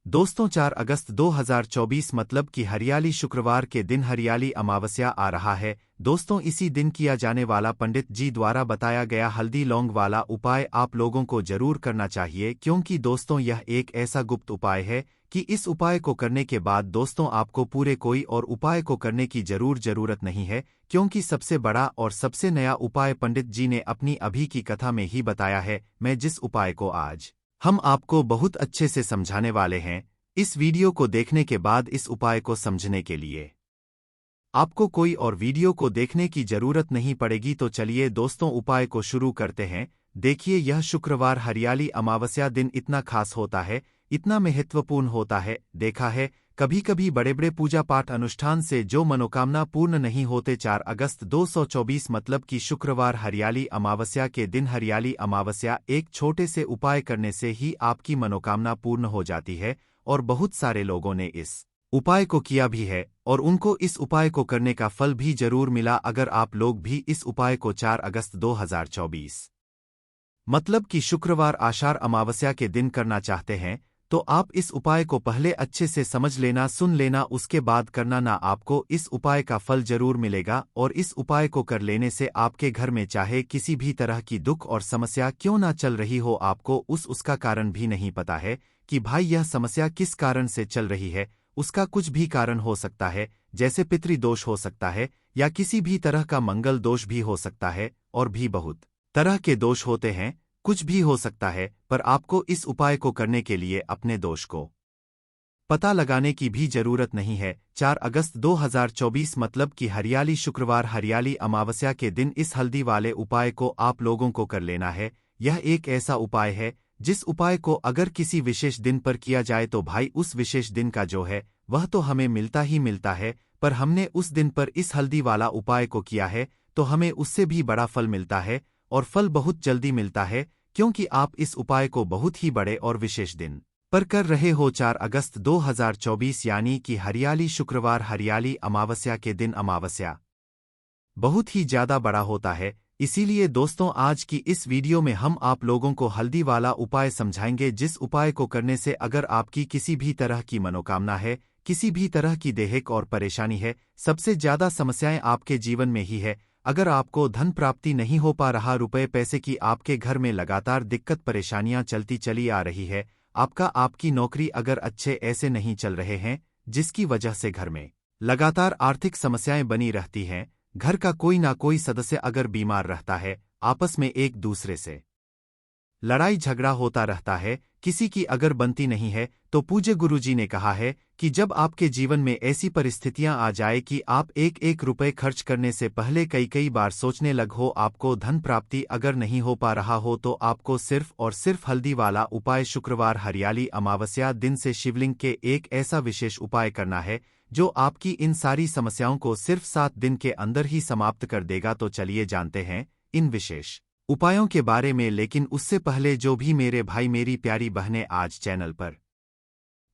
दोस्तों 4 अगस्त 2024 मतलब कि हरियाली शुक्रवार के दिन हरियाली अमावस्या आ रहा है। दोस्तों इसी दिन किया जाने वाला पंडित जी द्वारा बताया गया हल्दी लौंग वाला उपाय आप लोगों को जरूर करना चाहिए, क्योंकि दोस्तों यह एक ऐसा गुप्त उपाय है कि इस उपाय को करने के बाद दोस्तों आपको पूरे कोई और उपाय को करने की जरूरत नहीं है, क्योंकि सबसे बड़ा और सबसे नया उपाय पंडित जी ने अपनी अभी की कथा में ही बताया है। मैं जिस उपाय को आज हम आपको बहुत अच्छे से समझाने वाले हैं, इस वीडियो को देखने के बाद इस उपाय को समझने के लिए आपको कोई और वीडियो को देखने की जरूरत नहीं पड़ेगी। तो चलिए दोस्तों उपाय को शुरू करते हैं। देखिए, यह शुक्रवार हरियाली अमावस्या दिन इतना खास होता है, इतना महत्वपूर्ण होता है। देखा है कभी कभी बड़े बड़े पूजा पाठ अनुष्ठान से जो मनोकामना पूर्ण नहीं होते। 4 अगस्त 2024 मतलब कि शुक्रवार हरियाली अमावस्या के दिन हरियाली अमावस्या एक छोटे से उपाय करने से ही आपकी मनोकामना पूर्ण हो जाती है, और बहुत सारे लोगों ने इस उपाय को किया भी है और उनको इस उपाय को करने का फल भी जरूर मिला। अगर आप लोग भी इस उपाय को 4 अगस्त 2024 मतलब कि शुक्रवार आषाढ़ अमावस्या के दिन करना चाहते हैं, तो आप इस उपाय को पहले अच्छे से समझ लेना, सुन लेना, उसके बाद करना ना। आपको इस उपाय का फल जरूर मिलेगा, और इस उपाय को कर लेने से आपके घर में चाहे किसी भी तरह की दुख और समस्या क्यों ना चल रही हो, आपको उसका कारण भी नहीं पता है कि भाई यह समस्या किस कारण से चल रही है। उसका कुछ भी कारण हो सकता है, जैसे पितृदोष हो सकता है, या किसी भी तरह का मंगल दोष भी हो सकता है, और भी बहुत तरह के दोष होते हैं। कुछ भी हो सकता है, पर आपको इस उपाय को करने के लिए अपने दोष को पता लगाने की भी जरूरत नहीं है। 4 अगस्त 2024 मतलब कि हरियाली शुक्रवार हरियाली अमावस्या के दिन इस हल्दी वाले उपाय को आप लोगों को कर लेना है। यह एक ऐसा उपाय है जिस उपाय को अगर किसी विशेष दिन पर किया जाए तो भाई उस विशेष दिन का जो है वह तो हमें मिलता ही मिलता है, पर हमने उस दिन पर इस हल्दी वाला उपाय को किया है तो हमें उससे भी बड़ा फल मिलता है, और फल बहुत जल्दी मिलता है, क्योंकि आप इस उपाय को बहुत ही बड़े और विशेष दिन पर कर रहे हो। 4 अगस्त 2024 यानी कि हरियाली शुक्रवार हरियाली अमावस्या के दिन अमावस्या बहुत ही ज्यादा बड़ा होता है। इसीलिए दोस्तों आज की इस वीडियो में हम आप लोगों को हल्दी वाला उपाय समझाएंगे, जिस उपाय को करने से अगर आपकी किसी भी तरह की मनोकामना है, किसी भी तरह की दैहिक और परेशानी है, सबसे ज्यादा समस्याएं आपके जीवन में ही है। अगर आपको धन प्राप्ति नहीं हो पा रहा, रुपए पैसे की आपके घर में लगातार दिक्कत परेशानियां चलती चली आ रही है, आपकी नौकरी अगर अच्छे ऐसे नहीं चल रहे हैं, जिसकी वजह से घर में लगातार आर्थिक समस्याएं बनी रहती हैं, घर का कोई ना कोई सदस्य अगर बीमार रहता है, आपस में एक दूसरे से लड़ाई झगड़ा होता रहता है, किसी की अगर बनती नहीं है, तो पूज्य गुरुजी ने कहा है कि जब आपके जीवन में ऐसी परिस्थितियां आ जाए कि आप एक एक रुपए खर्च करने से पहले कई बार सोचने लग हो, आपको धन प्राप्ति अगर नहीं हो पा रहा हो, तो आपको सिर्फ और सिर्फ हल्दी वाला उपाय शुक्रवार हरियाली अमावस्या दिन से शिवलिंग के एक ऐसा विशेष उपाय करना है जो आपकी इन सारी समस्याओं को सिर्फ 7 दिन के अंदर ही समाप्त कर देगा। तो चलिए जानते हैं इन विशेष उपायों के बारे में, लेकिन उससे पहले जो भी मेरे भाई मेरी प्यारी बहनें आज चैनल पर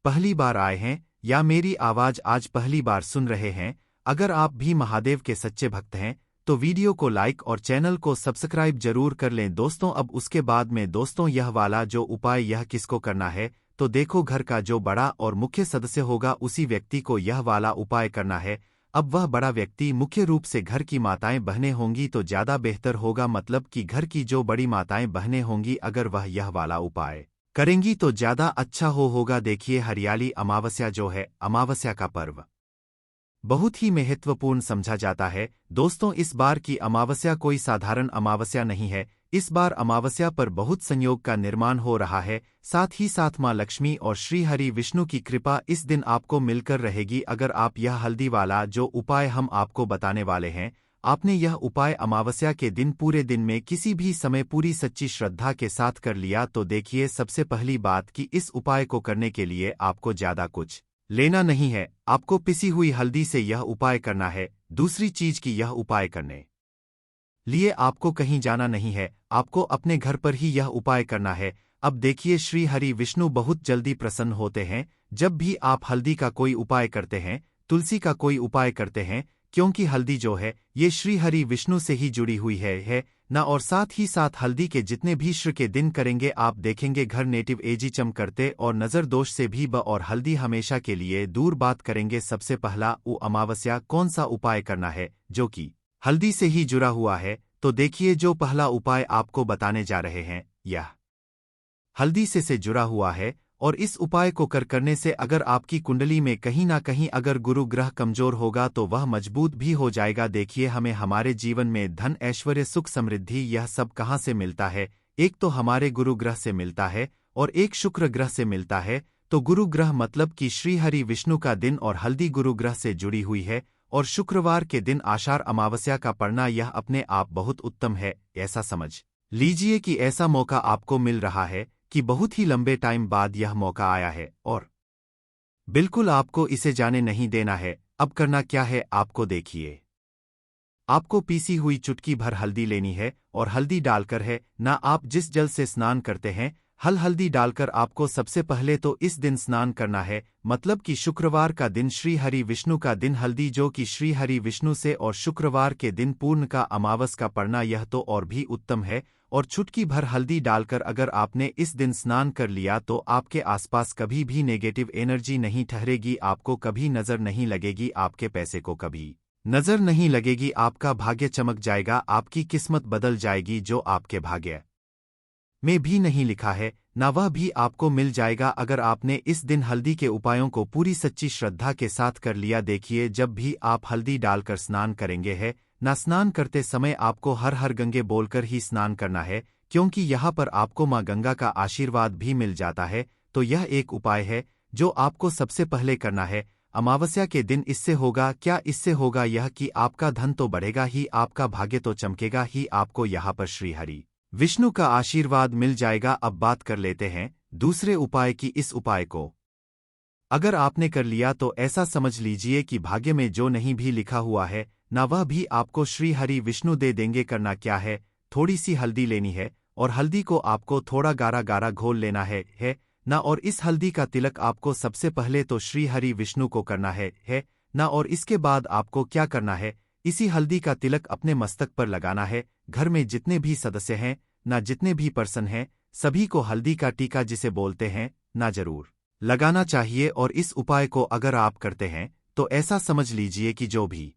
पहली बार आए हैं या मेरी आवाज आज पहली बार सुन रहे हैं, अगर आप भी महादेव के सच्चे भक्त हैं तो वीडियो को लाइक और चैनल को सब्सक्राइब जरूर कर लें। दोस्तों अब उसके बाद में दोस्तों यह वाला जो उपाय यह किसको करना है, तो देखो घर का जो बड़ा और मुख्य सदस्य होगा उसी व्यक्ति को यह वाला उपाय करना है। अब वह बड़ा व्यक्ति मुख्य रूप से घर की माताएं बहनें होंगी तो ज्यादा बेहतर होगा, मतलब कि घर की जो बड़ी माताएं बहनें होंगी अगर वह यह वाला उपाय करेंगी तो ज्यादा अच्छा होगा। देखिए हरियाली अमावस्या जो है, अमावस्या का पर्व बहुत ही महत्वपूर्ण समझा जाता है। दोस्तों इस बार की अमावस्या कोई साधारण अमावस्या नहीं है, इस बार अमावस्या पर बहुत संयोग का निर्माण हो रहा है। साथ ही साथ मां लक्ष्मी और श्री हरि विष्णु की कृपा इस दिन आपको मिलकर रहेगी। अगर आप यह हल्दी वाला जो उपाय हम आपको बताने वाले हैं, आपने यह उपाय अमावस्या के दिन पूरे दिन में किसी भी समय पूरी सच्ची श्रद्धा के साथ कर लिया, तो देखिए सबसे पहली बात कि इस उपाय को करने के लिए आपको ज्यादा कुछ लेना नहीं है, आपको पिसी हुई हल्दी से यह उपाय करना है। दूसरी चीज की यह उपाय करने लिए आपको कहीं जाना नहीं है, आपको अपने घर पर ही यह उपाय करना है। अब देखिए श्री हरि विष्णु बहुत जल्दी प्रसन्न होते हैं जब भी आप हल्दी का कोई उपाय करते हैं, तुलसी का कोई उपाय करते हैं, क्योंकि हल्दी जो है ये श्री हरि विष्णु से ही जुड़ी हुई है। ना और साथ ही साथ हल्दी के जितने भी श्र के दिन करेंगे आप देखेंगे घर नेटिव एजी चमकते और नजर दोष से भी ब और हल्दी हमेशा के लिए दूर बात करेंगे। सबसे पहला अमावस्या कौन सा उपाय करना है जो कि हल्दी से ही जुड़ा हुआ है, तो देखिए जो पहला उपाय आपको बताने जा रहे हैं यह हल्दी से जुड़ा हुआ है। और इस उपाय को करने से अगर आपकी कुंडली में कहीं ना कहीं अगर गुरु ग्रह कमजोर होगा तो वह मजबूत भी हो जाएगा। देखिए हमें हमारे जीवन में धन ऐश्वर्य सुख समृद्धि यह सब कहाँ से मिलता है, एक तो हमारे गुरु ग्रह से मिलता है और एक शुक्र ग्रह से मिलता है। तो गुरु ग्रह मतलब कि श्री हरि विष्णु का दिन और हल्दी गुरु ग्रह से जुड़ी हुई है और शुक्रवार के दिन आषाढ़ अमावस्या का पड़ना यह अपने आप बहुत उत्तम है। ऐसा समझ लीजिए कि ऐसा मौका आपको मिल रहा है कि बहुत ही लंबे टाइम बाद यह मौका आया है और बिल्कुल आपको इसे जाने नहीं देना है। अब करना क्या है आपको देखिए, आपको पीसी हुई चुटकी भर हल्दी लेनी है और हल्दी डालकर है ना आप जिस जल से स्नान करते हैं हल्दी डालकर आपको सबसे पहले तो इस दिन स्नान करना है। मतलब कि शुक्रवार का दिन श्री हरि विष्णु का दिन हल्दी जो कि श्री हरि विष्णु से और शुक्रवार के दिन पूर्ण का अमावस का पड़ना यह तो और भी उत्तम है। और चुटकी भर हल्दी डालकर अगर आपने इस दिन स्नान कर लिया तो आपके आसपास कभी भी नेगेटिव एनर्जी नहीं ठहरेगी, आपको कभी नजर नहीं लगेगी, आपके पैसे को कभी नजर नहीं लगेगी, आपका भाग्य चमक जाएगा, आपकी किस्मत बदल जाएगी। जो आपके भाग्य में भी नहीं लिखा है ना वह भी आपको मिल जाएगा अगर आपने इस दिन हल्दी के उपायों को पूरी सच्ची श्रद्धा के साथ कर लिया। देखिए जब भी आप हल्दी डालकर स्नान करेंगे है ना स्नान करते समय आपको हर हर गंगे बोलकर ही स्नान करना है क्योंकि यहाँ पर आपको माँ गंगा का आशीर्वाद भी मिल जाता है। तो यह एक उपाय है जो आपको सबसे पहले करना है अमावस्या के दिन। इससे होगा क्या, इससे होगा यह कि आपका धन तो बढ़ेगा ही, आपका भाग्य तो चमकेगा ही, आपको यहाँ पर श्री हरि विष्णु का आशीर्वाद मिल जाएगा। अब बात कर लेते हैं दूसरे उपाय की। इस उपाय को अगर आपने कर लिया तो ऐसा समझ लीजिए कि भाग्य में जो नहीं भी लिखा हुआ है ना वह भी आपको श्री हरि विष्णु दे देंगे। करना क्या है, थोड़ी सी हल्दी लेनी है और हल्दी को आपको थोड़ा गाढ़ा गाढ़ा घोल लेना है ना और इस हल्दी का तिलक आपको सबसे पहले तो श्री हरि विष्णु को करना है ना और इसके बाद आपको क्या करना है, इसी हल्दी का तिलक अपने मस्तक पर लगाना है। घर में जितने भी सदस्य हैं ना जितने भी पर्सन हैं सभी को हल्दी का टीका जिसे बोलते हैं ना जरूर लगाना चाहिए। और इस उपाय को अगर आप करते हैं तो ऐसा समझ लीजिए कि जो भी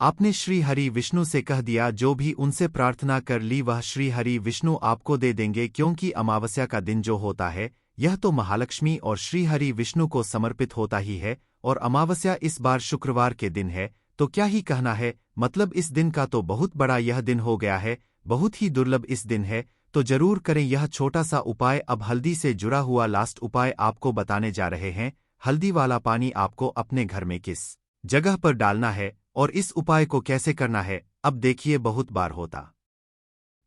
आपने श्री हरि विष्णु से कह दिया, जो भी उनसे प्रार्थना कर ली वह श्री हरि विष्णु आपको दे देंगे। क्योंकि अमावस्या का दिन जो होता है यह तो महालक्ष्मी और श्री हरि विष्णु को समर्पित होता ही है और अमावस्या इस बार शुक्रवार के दिन है तो क्या ही कहना है। मतलब इस दिन का तो बहुत बड़ा यह दिन हो गया है, बहुत ही दुर्लभ इस दिन है, तो जरूर करें यह छोटा सा उपाय। अब हल्दी से जुड़ा हुआ लास्ट उपाय आपको बताने जा रहे हैं। हल्दी वाला पानी आपको अपने घर में किस जगह पर डालना है और इस उपाय को कैसे करना है। अब देखिए बहुत बार होता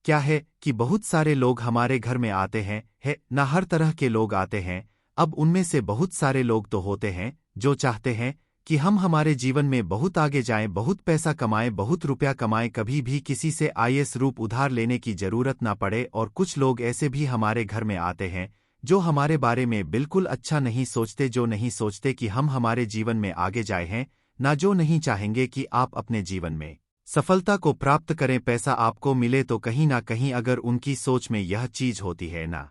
क्या है कि बहुत सारे लोग हमारे घर में आते हैं ना हर तरह के लोग आते हैं। अब उनमें से बहुत सारे लोग तो होते हैं जो चाहते हैं कि हम हमारे जीवन में बहुत आगे जाएं, बहुत पैसा कमाएं, बहुत रुपया कमाएं, कभी भी किसी से आईएएस रूप उधार लेने की जरूरत ना पड़े। और कुछ लोग ऐसे भी हमारे घर में आते हैं जो हमारे बारे में बिल्कुल अच्छा नहीं सोचते, जो नहीं सोचते कि हम हमारे जीवन में आगे जाए हैं, ना जो नहीं चाहेंगे कि आप अपने जीवन में सफलता को प्राप्त करें, पैसा आपको मिले। तो कहीं ना कहीं अगर उनकी सोच में यह चीज होती है ना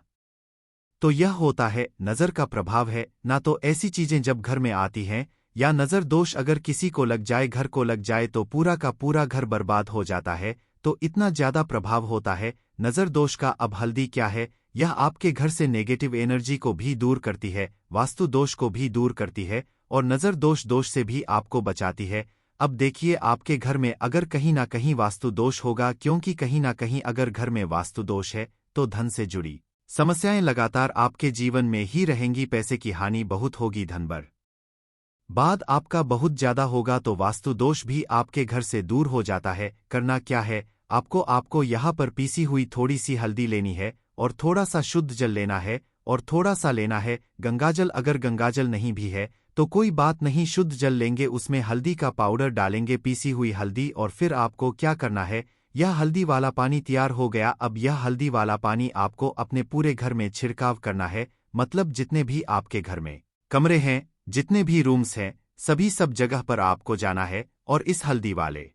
तो यह होता है नजर का प्रभाव है ना। तो ऐसी चीजें जब घर में आती हैं या नजर दोष अगर किसी को लग जाए, घर को लग जाए तो पूरा का पूरा घर बर्बाद हो जाता है। तो इतना ज्यादा प्रभाव होता है नजर दोष का। अब हल्दी क्या है, यह आपके घर से नेगेटिव एनर्जी को भी दूर करती है, वास्तु दोष को भी दूर करती है और नजर दोष से भी आपको बचाती है। अब देखिए आपके घर में अगर कहीं ना कहीं वास्तु दोष होगा, क्योंकि कहीं ना कहीं अगर घर में वास्तु दोष है तो धन से जुड़ी समस्याएं लगातार आपके जीवन में ही रहेंगी, पैसे की हानि बहुत होगी, धन बाद आपका बहुत ज्यादा होगा। तो वास्तु दोष भी आपके घर से दूर हो जाता है। करना क्या है, आपको यहाँ पर पीसी हुई थोड़ी सी हल्दी लेनी है और थोड़ा सा शुद्ध जल लेना है और थोड़ा सा लेना है गंगाजल। अगर गंगाजल नहीं भी है तो कोई बात नहीं, शुद्ध जल लेंगे, उसमें हल्दी का पाउडर डालेंगे, पीसी हुई हल्दी। और फिर आपको क्या करना है, यह हल्दी वाला पानी तैयार हो गया। अब यह हल्दी वाला पानी आपको अपने पूरे घर में छिड़काव करना है। मतलब जितने भी आपके घर में कमरे हैं, जितने भी रूम्स हैं, सभी सब जगह पर आपको जाना है और इस हल्दी वाले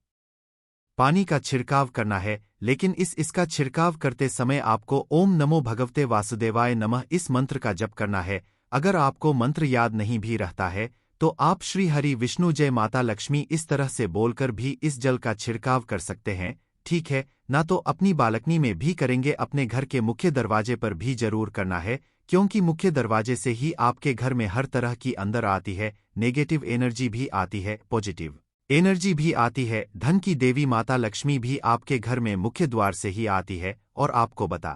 पानी का छिड़काव करना है, लेकिन इसका छिड़काव करते समय आपको ओम नमो भगवते वासुदेवाय नमः इस मंत्र का जप करना है। अगर आपको मंत्र याद नहीं भी रहता है तो आप श्री हरि विष्णु जय माता लक्ष्मी इस तरह से बोलकर भी इस जल का छिड़काव कर सकते हैं। ठीक है ना, तो अपनी बालकनी में भी करेंगे, अपने घर के मुख्य दरवाजे पर भी जरूर करना है, क्योंकि मुख्य दरवाजे से ही आपके घर में हर तरह की अंदर आती है, नेगेटिव एनर्जी भी आती है, पॉजिटिव एनर्जी भी आती है। धन की देवी माता लक्ष्मी भी आपके घर में मुख्य द्वार से ही आती है। और आपको बता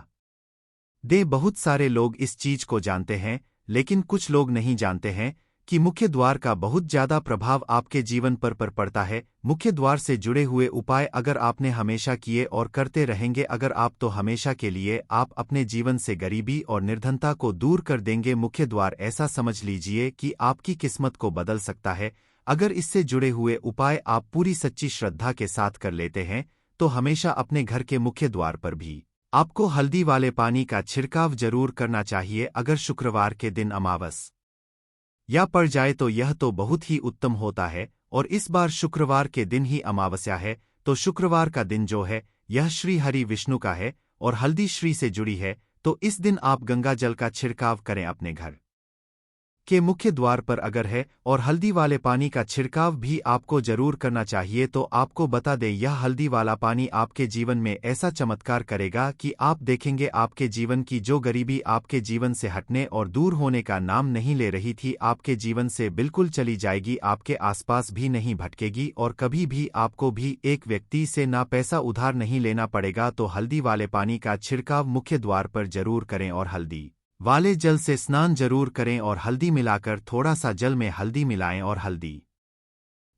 दे, बहुत सारे लोग इस चीज को जानते हैं, लेकिन कुछ लोग नहीं जानते हैं कि मुख्य द्वार का बहुत ज्यादा प्रभाव आपके जीवन पर पड़ता है। मुख्य द्वार से जुड़े हुए उपाय अगर आपने हमेशा किए और करते रहेंगे, अगर आप तो हमेशा के लिए आप अपने जीवन से गरीबी और निर्धनता को दूर कर देंगे। मुख्य द्वार ऐसा समझ लीजिए कि आपकी किस्मत को बदल सकता है। अगर इससे जुड़े हुए उपाय आप पूरी सच्ची श्रद्धा के साथ कर लेते हैं तो हमेशा अपने घर के मुख्य द्वार पर भी आपको हल्दी वाले पानी का छिड़काव जरूर करना चाहिए। अगर शुक्रवार के दिन अमावस या पड़ जाए तो यह तो बहुत ही उत्तम होता है, और इस बार शुक्रवार के दिन ही अमावस्या है, तो शुक्रवार का दिन जो है यह श्री हरि विष्णु का है और हल्दी श्री से जुड़ी है, तो इस दिन आप गंगा जल का छिड़काव करें अपने घर के मुख्य द्वार पर अगर है, और हल्दी वाले पानी का छिड़काव भी आपको जरूर करना चाहिए। तो आपको बता दें, यह हल्दी वाला पानी आपके जीवन में ऐसा चमत्कार करेगा कि आप देखेंगे आपके जीवन की जो गरीबी आपके जीवन से हटने और दूर होने का नाम नहीं ले रही थी, आपके जीवन से बिल्कुल चली जाएगी, आपके आसपास भी नहीं भटकेगी, और कभी भी आपको भी एक व्यक्ति से ना पैसा उधार नहीं लेना पड़ेगा। तो हल्दी वाले पानी का छिड़काव मुख्य द्वार पर जरूर करें और हल्दी वाले जल से स्नान जरूर करें, और हल्दी मिलाकर थोड़ा सा जल में हल्दी मिलाएं और हल्दी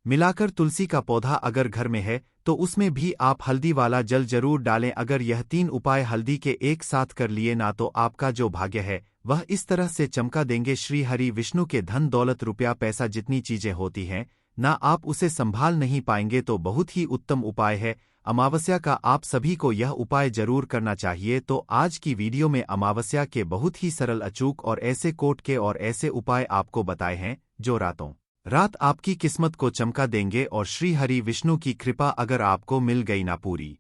मिलाकर तुलसी का पौधा अगर घर में है तो उसमें भी आप हल्दी वाला जल जरूर डालें। अगर यह 3 उपाय हल्दी के एक साथ कर लिए ना, तो आपका जो भाग्य है वह इस तरह से चमका देंगे। श्री हरि विष्णु के धन दौलत रुपया पैसा जितनी चीजें होती हैं ना, आप उसे संभाल नहीं पाएंगे। तो बहुत ही उत्तम उपाय है अमावस्या का, आप सभी को यह उपाय जरूर करना चाहिए। तो आज की वीडियो में अमावस्या के बहुत ही सरल, अचूक और ऐसे कोट के और ऐसे उपाय आपको बताए हैं जो रातों रात आपकी किस्मत को चमका देंगे। और श्री हरि विष्णु की कृपा अगर आपको मिल गई ना, पूरी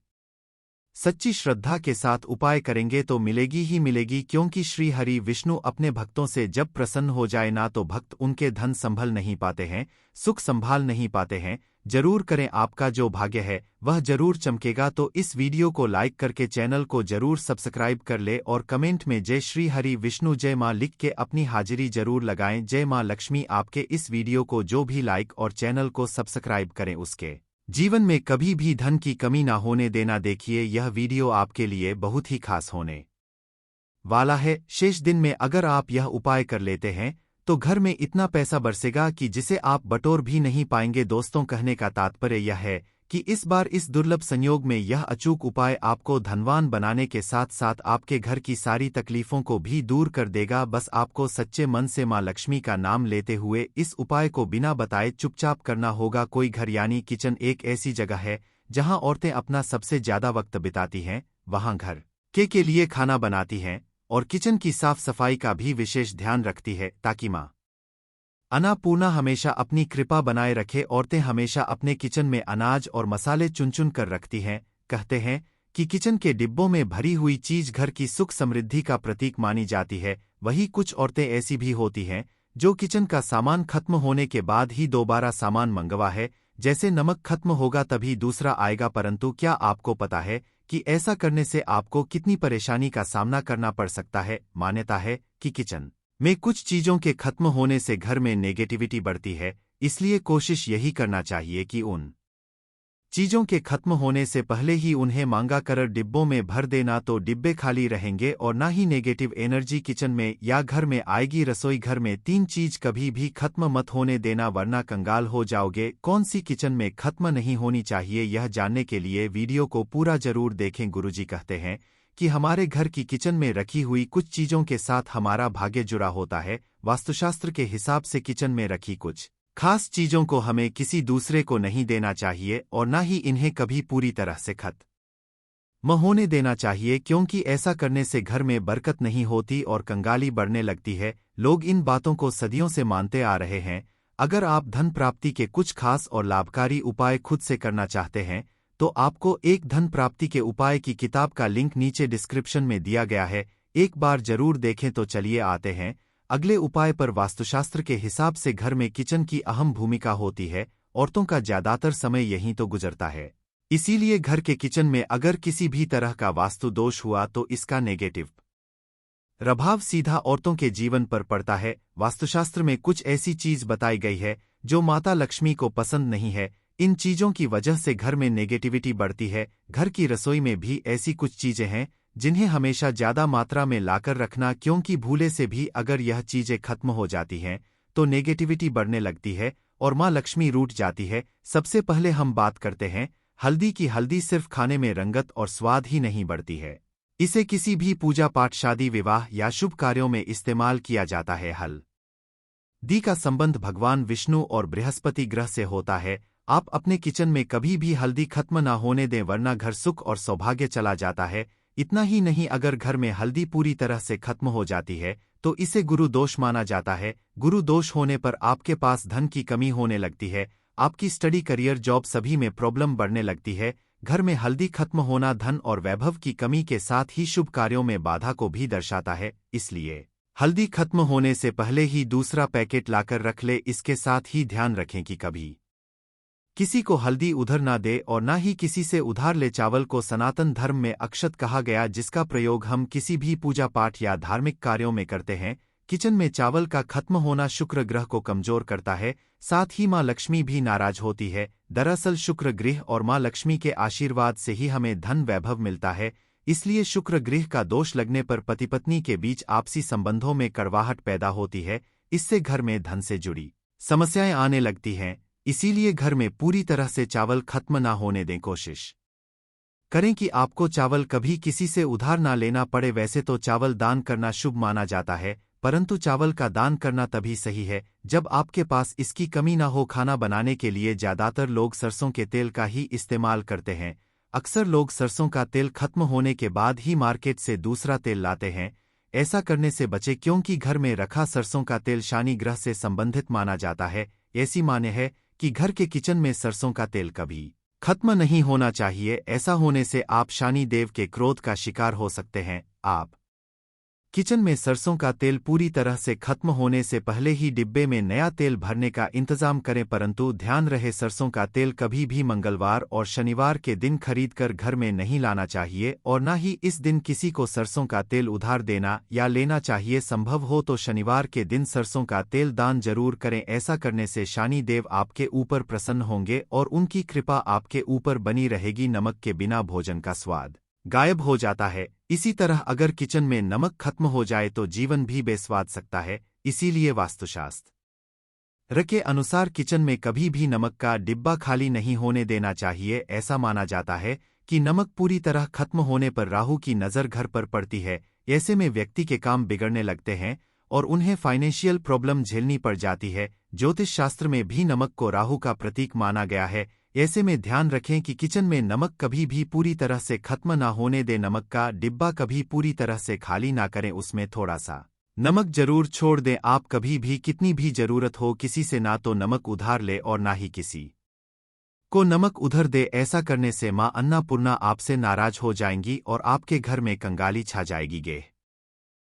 सच्ची श्रद्धा के साथ उपाय करेंगे तो मिलेगी ही मिलेगी, क्योंकि श्री हरि विष्णु अपने भक्तों से जब प्रसन्न हो जाए ना, तो भक्त उनके धन संभल नहीं पाते हैं, सुख संभाल नहीं पाते हैं। जरूर करें, आपका जो भाग्य है वह जरूर चमकेगा। तो इस वीडियो को लाइक करके चैनल को जरूर सब्सक्राइब कर ले, और कमेंट में जय श्री हरि विष्णु जय मां लिख के अपनी हाजिरी जरूर लगाएं। जय मां लक्ष्मी आपके इस वीडियो को जो भी लाइक और चैनल को सब्सक्राइब करें उसके जीवन में कभी भी धन की कमी ना होने देना। देखिए, यह वीडियो आपके लिए बहुत ही खास होने वाला है। शेष दिन में अगर आप यह उपाय कर लेते हैं तो घर में इतना पैसा बरसेगा कि जिसे आप बटोर भी नहीं पाएंगे। दोस्तों, कहने का तात्पर्य यह है कि इस बार इस दुर्लभ संयोग में यह अचूक उपाय आपको धनवान बनाने के साथ साथ आपके घर की सारी तकलीफों को भी दूर कर देगा। बस आपको सच्चे मन से मां लक्ष्मी का नाम लेते हुए इस उपाय को बिना बताए चुपचाप करना होगा। कोई घर यानी किचन एक ऐसी जगह है जहां औरतें अपना सबसे ज्यादा वक्त बिताती हैं, वहां घर के लिए खाना बनाती हैं और किचन की साफ सफाई का भी विशेष ध्यान रखती है, ताकि मां अन्नपूर्णा हमेशा अपनी कृपा बनाए रखे। औरतें हमेशा अपने किचन में अनाज और मसाले चुन चुन कर रखती हैं। कहते हैं कि किचन के डिब्बों में भरी हुई चीज घर की सुख समृद्धि का प्रतीक मानी जाती है। वही कुछ औरतें ऐसी भी होती हैं जो किचन का सामान खत्म होने के बाद ही दोबारा सामान मंगवा है, जैसे नमक खत्म होगा तभी दूसरा आएगा। परंतु क्या आपको पता है कि ऐसा करने से आपको कितनी परेशानी का सामना करना पड़ सकता है? मान्यता है कि किचन में कुछ चीजों के खत्म होने से घर में नेगेटिविटी बढ़ती है, इसलिए कोशिश यही करना चाहिए कि उन चीजों के खत्म होने से पहले ही उन्हें मांगा कर डिब्बों में भर देना, तो डिब्बे खाली रहेंगे और ना ही नेगेटिव एनर्जी किचन में या घर में आएगी। रसोई घर में 3 चीज कभी भी खत्म मत होने देना, वरना कंगाल हो जाओगे। कौन सी किचन में खत्म नहीं होनी चाहिए, यह जानने के लिए वीडियो को पूरा जरूर देखें। गुरुजी कहते हैं कि हमारे घर की किचन में रखी हुई कुछ चीजों के साथ हमारा भाग्य जुड़ा होता है। वास्तुशास्त्र के हिसाब से किचन में रखी कुछ खास चीजों को हमें किसी दूसरे को नहीं देना चाहिए और ना ही इन्हें कभी पूरी तरह से खत्म होने देना चाहिए, क्योंकि ऐसा करने से घर में बरकत नहीं होती और कंगाली बढ़ने लगती है। लोग इन बातों को सदियों से मानते आ रहे हैं। अगर आप धन प्राप्ति के कुछ खास और लाभकारी उपाय खुद से करना चाहते हैं तो आपको एक धन प्राप्ति के उपाय की किताब का लिंक नीचे डिस्क्रिप्शन में दिया गया है, एक बार जरूर देखें। तो चलिए आते हैं अगले उपाय पर। वास्तुशास्त्र के हिसाब से घर में किचन की अहम भूमिका होती है, औरतों का ज्यादातर समय यहीं तो गुजरता है। इसीलिए घर के किचन में अगर किसी भी तरह का वास्तु दोष हुआ तो इसका नेगेटिव प्रभाव सीधा औरतों के जीवन पर पड़ता है। वास्तुशास्त्र में कुछ ऐसी चीज बताई गई है जो माता लक्ष्मी को पसंद नहीं है। इन चीजों की वजह से घर में नेगेटिविटी बढ़ती है। घर की रसोई में भी ऐसी कुछ चीजें हैं जिन्हें हमेशा ज्यादा मात्रा में लाकर रखना, क्योंकि भूले से भी अगर यह चीजें खत्म हो जाती हैं तो नेगेटिविटी बढ़ने लगती है और माँ लक्ष्मी रूठ जाती है। सबसे पहले हम बात करते हैं हल्दी की। हल्दी सिर्फ खाने में रंगत और स्वाद ही नहीं बढ़ती है, इसे किसी भी पूजा पाठ, शादी विवाह या शुभ कार्यों में इस्तेमाल किया जाता है। हल्दी का संबंध भगवान विष्णु और बृहस्पति ग्रह से होता है। आप अपने किचन में कभी भी हल्दी खत्म ना होने दें, वरना घर सुख और सौभाग्य चला जाता है। इतना ही नहीं, अगर घर में हल्दी पूरी तरह से खत्म हो जाती है तो इसे गुरु दोष माना जाता है। गुरु दोष होने पर आपके पास धन की कमी होने लगती है, आपकी स्टडी, करियर, जॉब सभी में प्रॉब्लम बढ़ने लगती है। घर में हल्दी खत्म होना धन और वैभव की कमी के साथ ही शुभ कार्यों में बाधा को भी दर्शाता है। इसलिए हल्दी खत्म होने से पहले ही दूसरा पैकेट लाकर रख ले। इसके साथ ही ध्यान रखें कि कभी किसी को हल्दी उधार ना दे और ना ही किसी से उधार ले। चावल को सनातन धर्म में अक्षत कहा गया, जिसका प्रयोग हम किसी भी पूजा पाठ या धार्मिक कार्यों में करते हैं। किचन में चावल का खत्म होना शुक्र ग्रह को कमजोर करता है, साथ ही माँ लक्ष्मी भी नाराज होती है। दरअसल शुक्र ग्रह और माँ लक्ष्मी के आशीर्वाद से ही हमें धन वैभव मिलता है। इसलिए शुक्र ग्रह का दोष लगने पर पति पत्नी के बीच आपसी संबंधों में कड़वाहट पैदा होती है। इससे घर में धन से जुड़ी समस्याएं आने लगती हैं। इसीलिए घर में पूरी तरह से चावल खत्म ना होने दें। कोशिश करें कि आपको चावल कभी किसी से उधार ना लेना पड़े। वैसे तो चावल दान करना शुभ माना जाता है, परंतु चावल का दान करना तभी सही है जब आपके पास इसकी कमी ना हो। खाना बनाने के लिए ज्यादातर लोग सरसों के तेल का ही इस्तेमाल करते हैं। अक्सर लोग सरसों का तेल खत्म होने के बाद ही मार्केट से दूसरा तेल लाते हैं। ऐसा करने से बचे, क्योंकि घर में रखा सरसों का तेल शनि ग्रह से संबंधित माना जाता है। ऐसी माने है कि घर के किचन में सरसों का तेल कभी खत्म नहीं होना चाहिए। ऐसा होने से आप शनि देव के क्रोध का शिकार हो सकते हैं। आप किचन में सरसों का तेल पूरी तरह से खत्म होने से पहले ही डिब्बे में नया तेल भरने का इंतजाम करें, परंतु ध्यान रहे सरसों का तेल कभी भी मंगलवार और शनिवार के दिन खरीदकर घर में नहीं लाना चाहिए और न ही इस दिन किसी को सरसों का तेल उधार देना या लेना चाहिए। संभव हो तो शनिवार के दिन सरसों का तेल दान जरूर करें। ऐसा करने से शनि देव आपके ऊपर प्रसन्न होंगे और उनकी कृपा आपके ऊपर बनी रहेगी। नमक के बिना भोजन का स्वाद गायब हो जाता है। इसी तरह अगर किचन में नमक खत्म हो जाए तो जीवन भी बेस्वाद सकता है। इसीलिए वास्तुशास्त्र के अनुसार किचन में कभी भी नमक का डिब्बा खाली नहीं होने देना चाहिए। ऐसा माना जाता है कि नमक पूरी तरह खत्म होने पर राहु की नज़र घर पर पड़ती है। ऐसे में व्यक्ति के काम बिगड़ने लगते हैं और उन्हें फाइनेंशियल प्रॉब्लम झेलनी पड़ जाती है। ज्योतिष शास्त्र में भी नमक को राहु का प्रतीक माना गया है। ऐसे में ध्यान रखें कि किचन में नमक कभी भी पूरी तरह से खत्म ना होने दें। नमक का डिब्बा कभी पूरी तरह से खाली ना करें, उसमें थोड़ा सा नमक जरूर छोड़ दें। आप कभी भी कितनी भी जरूरत हो किसी से ना तो नमक उधार ले और ना ही किसी को नमक उधार दे। ऐसा करने से मां अन्नपूर्णा आपसे नाराज हो जाएंगी और आपके घर में कंगाली छा जाएगी।